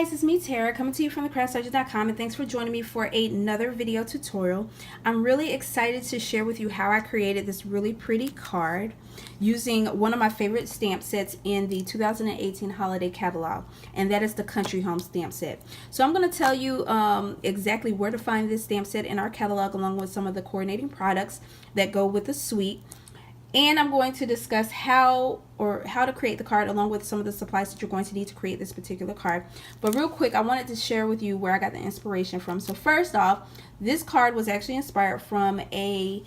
guys, it's me Tara coming to you from thecraftsurgeon.com, and thanks for joining me for another video tutorial. I'm really excited to share with you how I created this really pretty card using one of my favorite stamp sets in the 2018 holiday catalog, and that is the Country Home stamp set. So I'm going to tell you exactly where to find this stamp set in our catalog, along with some of the coordinating products that go with the suite. And I'm going to discuss how to create the card, along with some of the supplies that you're going to need to create this particular card. But real quick, I wanted to share with you where I got the inspiration from. So first off, this card was actually inspired from a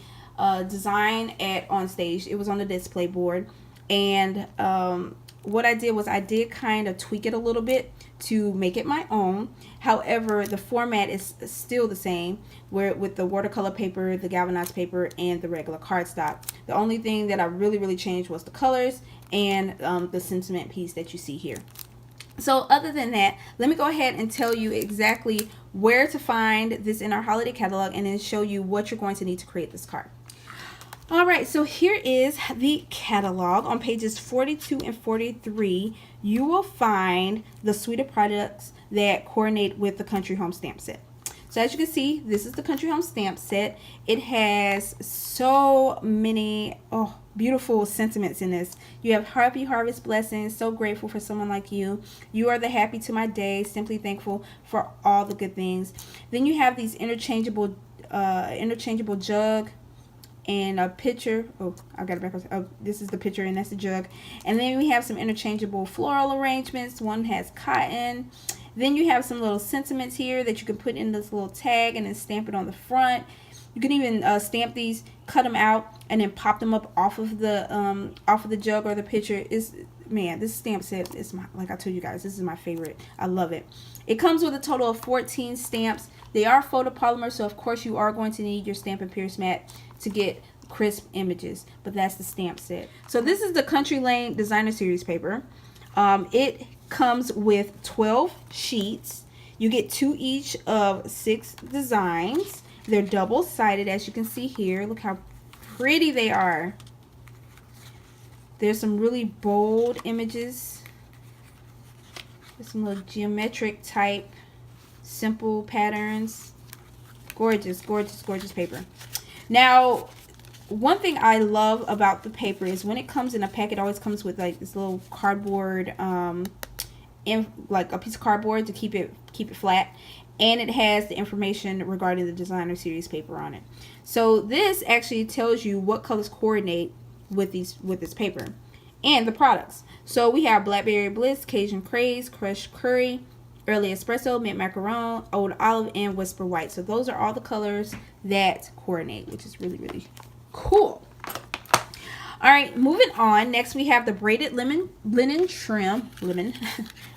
design at Onstage. It was on the display board, and what I did was I did kind of tweak it a little bit to make it my own. However, the format is still the same, where with the watercolor paper, the galvanized paper, and the regular cardstock. The only thing that I really changed was the colors and the sentiment piece that you see here. So other than that, let me go ahead and tell you exactly where to find this in our holiday catalog, and then show you what you're going to need to create this card. Alright, so here is the catalog. On pages 42 and 43, you will find the suite of products that coordinate with the Country Home stamp set. So as you can see, this is the Country Home stamp set. It has so many beautiful sentiments in this. You have happy harvest blessings, so grateful for someone like you. You are the happy to my day, simply thankful for all the good things. Then you have these interchangeable jug and a picture. Oh, I got it backwards. Oh, this is the picture and that's the jug. And then we have some interchangeable floral arrangements. One has cotton. Then you have some little sentiments here that you can put in this little tag and then stamp it on the front. You can even stamp these, cut them out, and then pop them up off of the jug or the picture. Man, this stamp set is like I told you guys, this is my favorite. I love it. It comes with a total of 14 stamps. They are photopolymer, so of course you are going to need your Stampin' Pierce mat to get crisp images, but that's the stamp set. So this is the Country Lane Designer Series paper. It comes with 12 sheets. You get 2 each of 6 designs. They're double-sided, as you can see here. Look how pretty they are. There's some really bold images. There's some little geometric type, simple patterns. Gorgeous, gorgeous, gorgeous paper. Now, one thing I love about the paper is when it comes in a pack, it always comes with like this little cardboard, like a piece of cardboard to keep it flat, and it has the information regarding the Designer Series paper on it. So this actually tells you what colors coordinate with this paper and the products. So we have Blackberry Bliss, Cajun Craze, Crushed Curry, Early Espresso, Mint Macaron, Old Olive, and Whisper White. So those are all the colors that coordinate, which is really cool. All right, moving on. Next, we have the braided linen trim.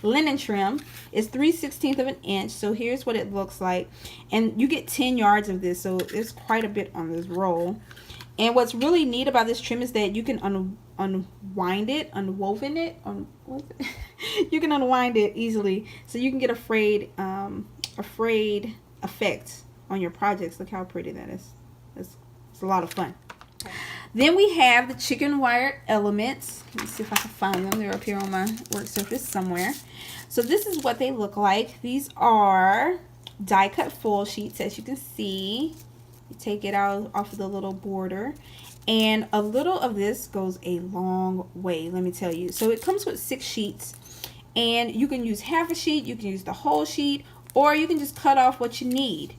Linen trim is 3/16 of an inch. So here's what it looks like, and you get 10 yards of this. So it's quite a bit on this roll. And what's really neat about this trim is that you can unwind it, you can unwind it easily, so you can get a frayed effect on your projects. Look how pretty that is. It's a lot of fun. Then we have the chicken wire elements. Let me see if I can find them. They're up here on my work surface somewhere. So this is what they look like. These are die cut foil sheets, as you can see. You take it out off of the little border, and a little of this goes a long way, let me tell you. So it comes with 6 sheets, and you can use half a sheet, you can use the whole sheet, or you can just cut off what you need.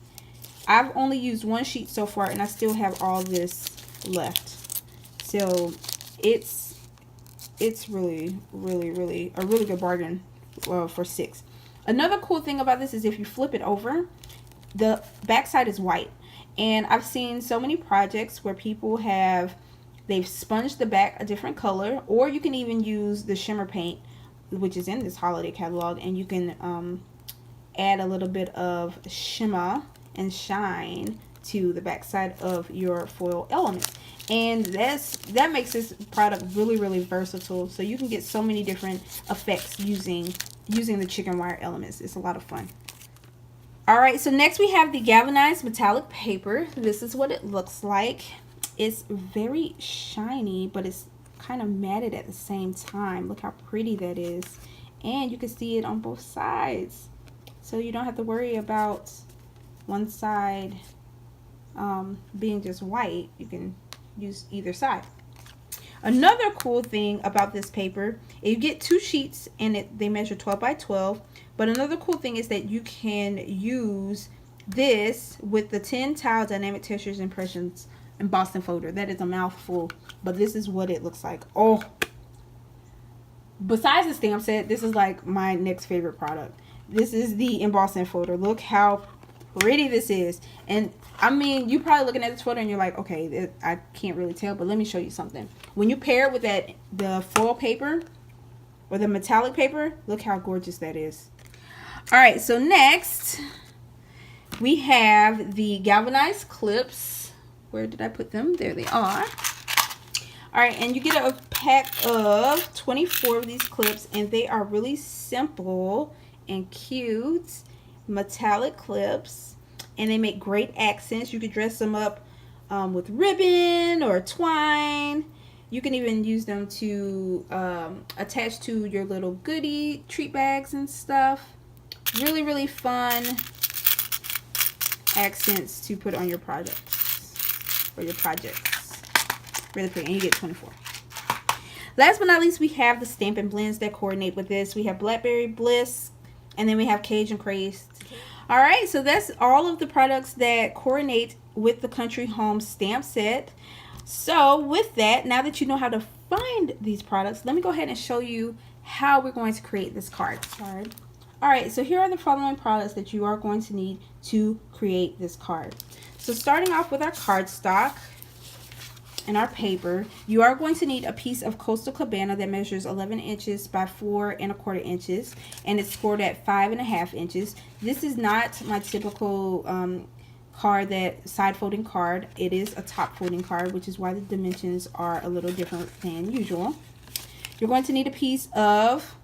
I've only used 1 sheet so far, and I still have all this left. So it's really a really good bargain for 6. Another cool thing about this is if you flip it over, the back side is white. And I've seen so many projects where people they've sponged the back a different color, or you can even use the shimmer paint, which is in this holiday catalog, and you can add a little bit of shimmer and shine to the back side of your foil elements. And that makes this product really versatile, so you can get so many different effects using the chicken wire elements. It's a lot of fun. Alright, so next we have the galvanized metallic paper. This is what it looks like. It's very shiny, but it's kind of matted at the same time. Look how pretty that is. And you can see it on both sides. so you don't have to worry about one side being just white. You can use either side. Another cool thing about this paper, you get 2 sheets and they measure 12 by 12. But another cool thing is that you can use this with the 10 Tile Dynamic Textures Impressions embossing folder. That is a mouthful, but this is what it looks like. Oh, besides the stamp set, this is like my next favorite product. This is the embossing folder. Look how pretty this is. And I mean, you're probably looking at this photo and you're like, okay, I can't really tell, but let me show you something. When you pair it with the foil paper or the metallic paper, look how gorgeous that is. All right, so next we have the galvanized clips. Where did I put them? There they are. All right, and you get a pack of 24 of these clips, and they are really simple and cute metallic clips, and they make great accents. You could dress them up with ribbon or twine. You can even use them to attach to your little goodie treat bags and stuff. Really, really fun accents to put on your products or your projects. Really pretty, and you get 24. Last but not least, we have the Stampin' Blends that coordinate with this. We have Blackberry Bliss, and then we have Cajun Crazed. All right, so that's all of the products that coordinate with the Country Home stamp set. So with that, now that you know how to find these products, let me go ahead and show you how we're going to create this card. All right, so here are the following products that you are going to need to create this card. So starting off with our cardstock and our paper, you are going to need a piece of Coastal Cabana that measures 11 inches by 4 1/4 inches, and it's scored at 5 1/2 inches. This is not my typical card, that side folding card. It is a top folding card, which is why the dimensions are a little different than usual. You're going to need a piece of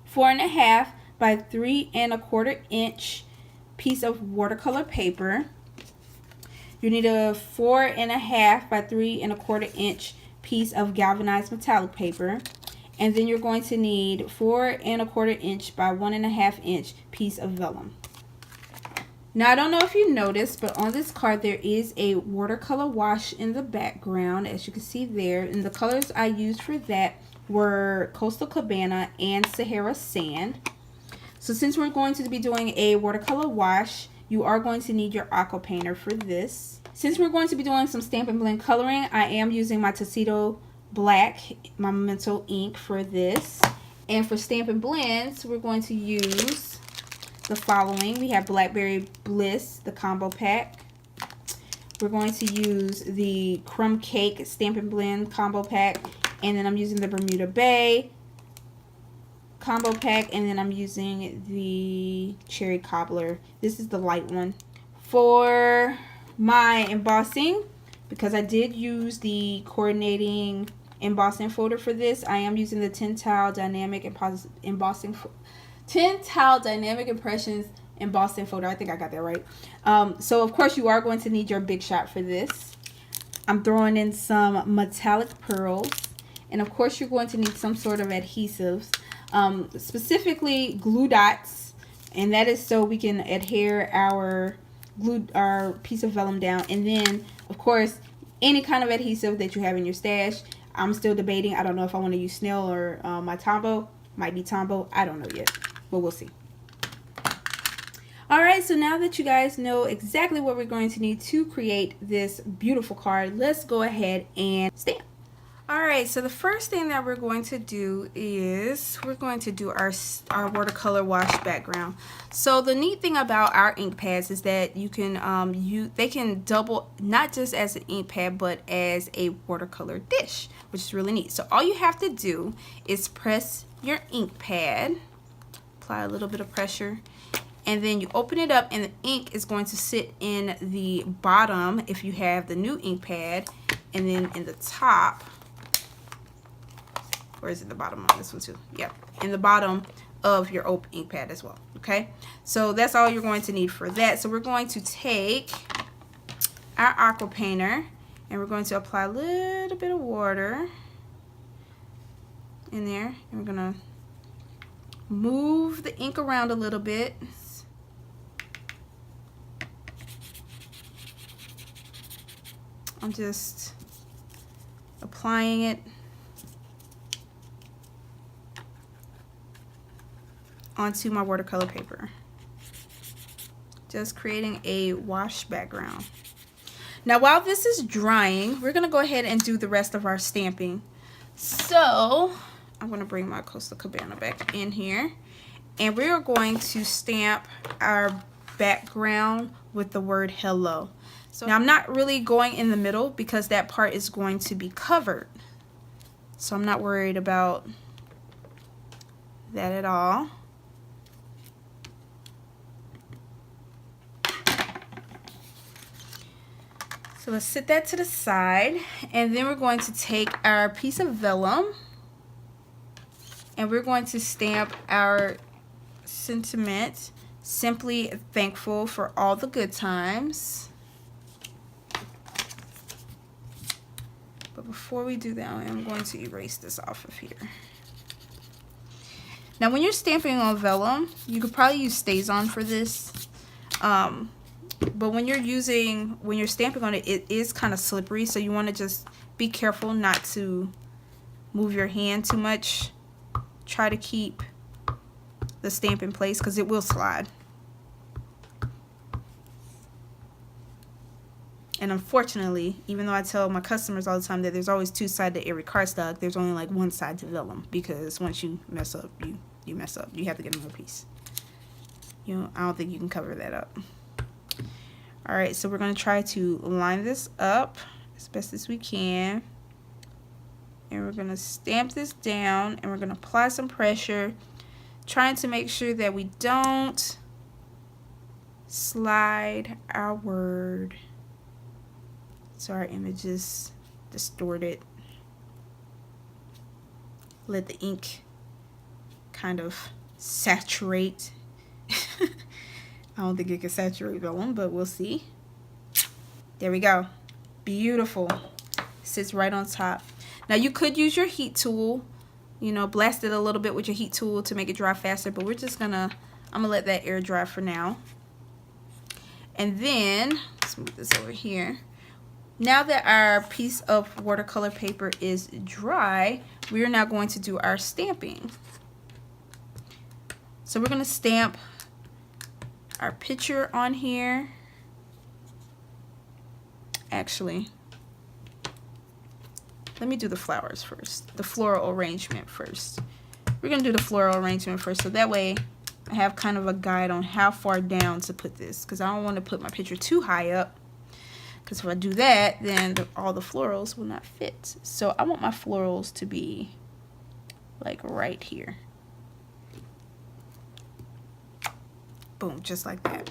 4 1/2 by 3 1/4 inch piece of watercolor paper. You need a 4 1/2 by 3 1/4 inch piece of galvanized metallic paper, and then you're going to need 4 1/4 inch by 1 1/2 inch piece of vellum. Now, I don't know if you noticed, but on this card there is a watercolor wash in the background, as you can see there, and the colors I used for that were Coastal Cabana and Sahara Sand. So since we're going to be doing a watercolor wash, you are going to need your aqua painter for this. Since we're going to be doing some Stampin' Blend coloring, I am using my Tuxedo Black, my Memento ink for this. And for Stampin' Blends, we're going to use the following. We have Blackberry Bliss, the combo pack. We're going to use the Crumb Cake Stampin' Blend combo pack. And then I'm using the Bermuda Bay combo pack, and then I'm using the Cherry Cobbler. This is the light one. For my embossing, because I did use the coordinating embossing folder for this, I am using the 10 Tile Dynamic Impressions embossing folder. I think I got that right. So of course you are going to need your Big Shot for this. I'm throwing in some metallic pearls, and of course you're going to need some sort of adhesives. Specifically glue dots, and that is so we can adhere our piece of vellum down. And then of course any kind of adhesive that you have in your stash. I'm still debating. I don't know if I want to use snail or my Tombow. Might be Tombow, I don't know yet, but we'll see. Alright, so now that you guys know exactly what we're going to need to create this beautiful card, let's go ahead and stamp. Alright, so the first thing that we're going to do is we're going to do our watercolor wash background. So the neat thing about our ink pads is that you can they can double not just as an ink pad but as a watercolor dish, which is really neat. So all you have to do is press your ink pad, apply a little bit of pressure, and then you open it up, and the ink is going to sit in the bottom if you have the new ink pad, and then in the top. Or is it the bottom on this one too? Yep, in the bottom of your open ink pad as well. Okay, so that's all you're going to need for that. So we're going to take our aqua painter and we're going to apply a little bit of water in there, and we're gonna move the ink around a little bit. I'm just applying it onto my watercolor paper. Just creating a wash background. Now while this is drying, we're gonna go ahead and do the rest of our stamping. So I'm gonna bring my Coastal Cabana back in here, and we're going to stamp our background with the word hello. So now I'm not really going in the middle because that part is going to be covered. So I'm not worried about that at all. So let's set that to the side, and then we're going to take our piece of vellum and we're going to stamp our sentiment, simply thankful for all the good times. But before we do that, I'm going to erase this off of here. Now when you're stamping on vellum, you could probably use StazOn for this. But when you're stamping on it, it is kind of slippery, so you want to just be careful not to move your hand too much. Try to keep the stamp in place because it will slide. And unfortunately, even though I tell my customers all the time that there's always two sides to every cardstock, there's only like one side to vellum, because once you mess up, you mess up. You have to get another piece. I don't think you can cover that up. Alright, so we're going to try to line this up as best as we can. And we're going to stamp this down, and we're going to apply some pressure, trying to make sure that we don't slide our word so our image is distorted. Let the ink kind of saturate. I don't think it can saturate vellum, but we'll see. There we go. Beautiful. Sits right on top. Now you could use your heat tool, blast it a little bit with your heat tool to make it dry faster, but I'm gonna let that air dry for now. And then let's move this over here. Now that our piece of watercolor paper is dry, we are now going to do our stamping. So we're gonna stamp our picture on here. Actually, let me do the flowers first, the floral arrangement first. We're gonna do the floral arrangement first, so that way I have kind of a guide on how far down to put this, because I don't want to put my picture too high up, because if I do that, then all the florals will not fit. So I want my florals to be like right here. Boom, just like that.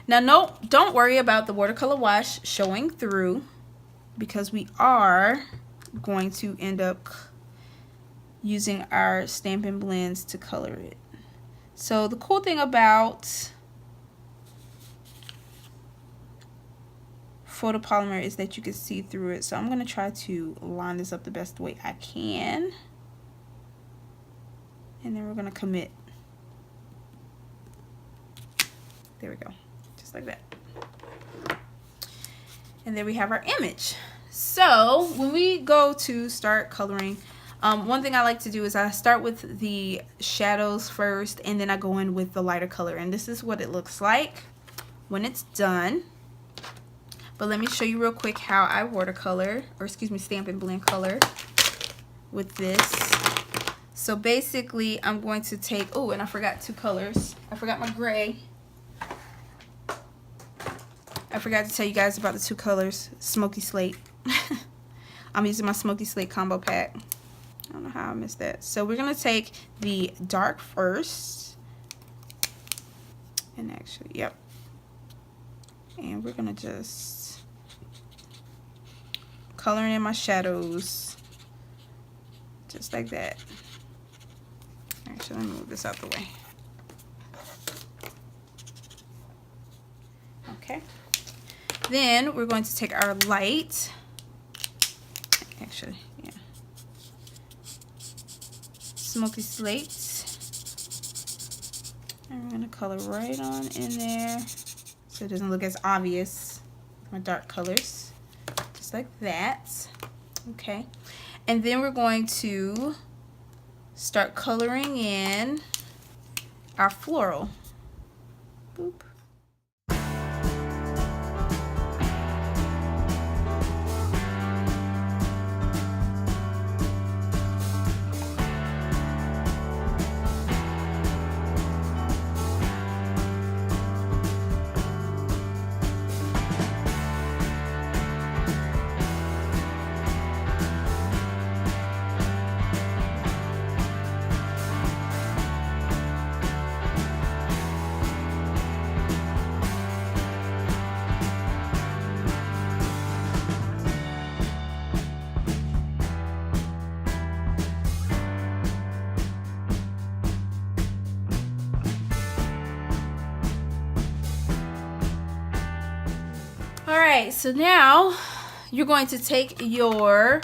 Now, no, don't worry about the watercolor wash showing through, because we are going to end up using our Stampin' Blends to color it. So the cool thing about photopolymer is that you can see through it. So I'm going to try to line this up the best way I can. And then we're going to commit. There we go, just like that. And there we have our image. So when we go to start coloring, one thing I like to do is I start with the shadows first, and then I go in with the lighter color. And this is what it looks like when it's done. But let me show you real quick how I watercolor, or excuse me, Stampin' Blend color with this. So basically I'm going to take, oh, and I forgot two colors. I forgot my gray. I forgot to tell you guys about the two colors, Smoky Slate. I'm using my Smoky Slate combo pack. I don't know how I missed that. So we're going to take the dark first. And actually, yep. And we're going to just color in my shadows. Just like that. Actually, let me move this out the way. Okay. Then we're going to take our light, actually, yeah, Smoky Slate, And we're going to color right on in there so it doesn't look as obvious. My dark colors, just like that. Okay, and then we're going to start coloring in our floral. Boop. Alright, so now you're going to take your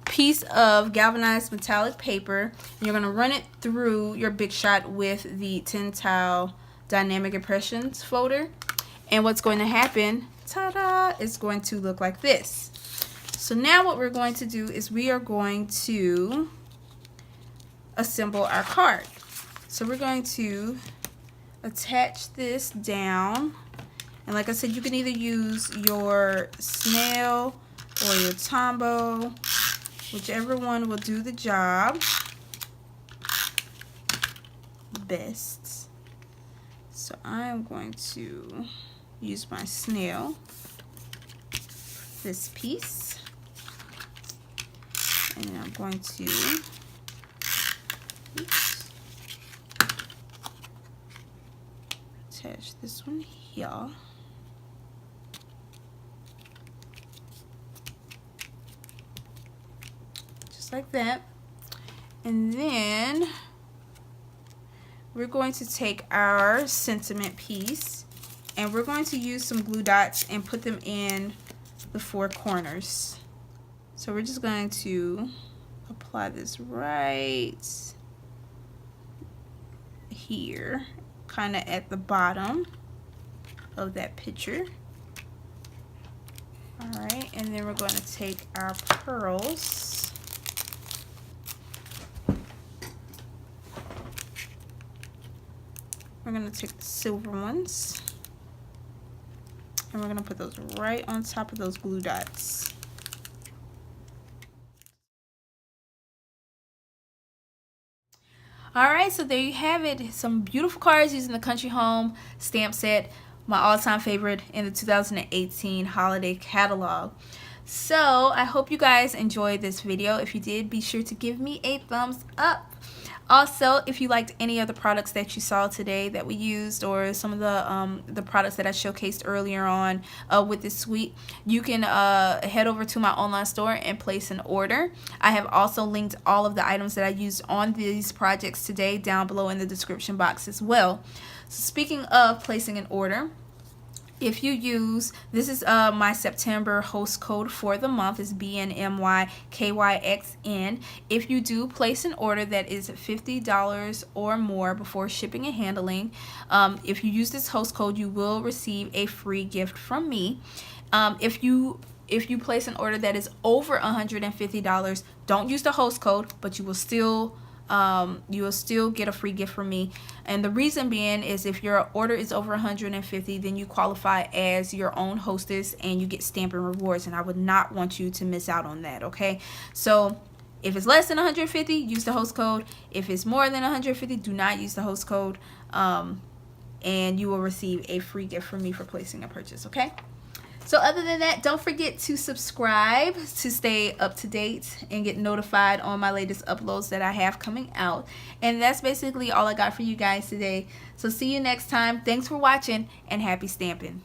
piece of galvanized metallic paper and you're going to run it through your Big Shot with the 10 Tile Dynamic Impressions folder. And what's going to happen, ta-da, is going to look like this. So now what we're going to do is we are going to assemble our card. So we're going to attach this down. And like I said, you can either use your snail or your Tombow, whichever one will do the job best. So I'm going to use my snail, this piece, and I'm going to attach this one here. Like that. And then we're going to take our sentiment piece and we're going to use some glue dots and put them in the 4 corners. So we're just going to apply this right here, kind of at the bottom of that picture. Alright, and then we're going to take our pearls. We're going to take the silver ones and we're going to put those right on top of those glue dots. Alright, so there you have it. Some beautiful cards using the Country Home stamp set, my all-time favorite in the 2018 holiday catalog. So I hope you guys enjoyed this video. If you did, be sure to give me a thumbs up. Also, if you liked any of the products that you saw today that we used, or some of the products that I showcased earlier on with this suite, you can head over to my online store and place an order. I have also linked all of the items that I used on these projects today down below in the description box as well. So speaking of placing an order, if you use, this is my September host code for the month is BNMYKYXN. If you do place an order that is $50 or more before shipping and handling, if you use this host code, you will receive a free gift from me. If you place an order that is over $150, don't use the host code, but you will still get a free gift from me. And the reason being is if your order is over 150, then you qualify as your own hostess and you get Stampin' Rewards, and I would not want you to miss out on that. Okay, so if it's less than 150, use the host code. If it's more than 150, do not use the host code, and you will receive a free gift from me for placing a purchase. Okay, so other than that, don't forget to subscribe to stay up to date and get notified on my latest uploads that I have coming out. And that's basically all I got for you guys today. So see you next time. Thanks for watching and happy stamping.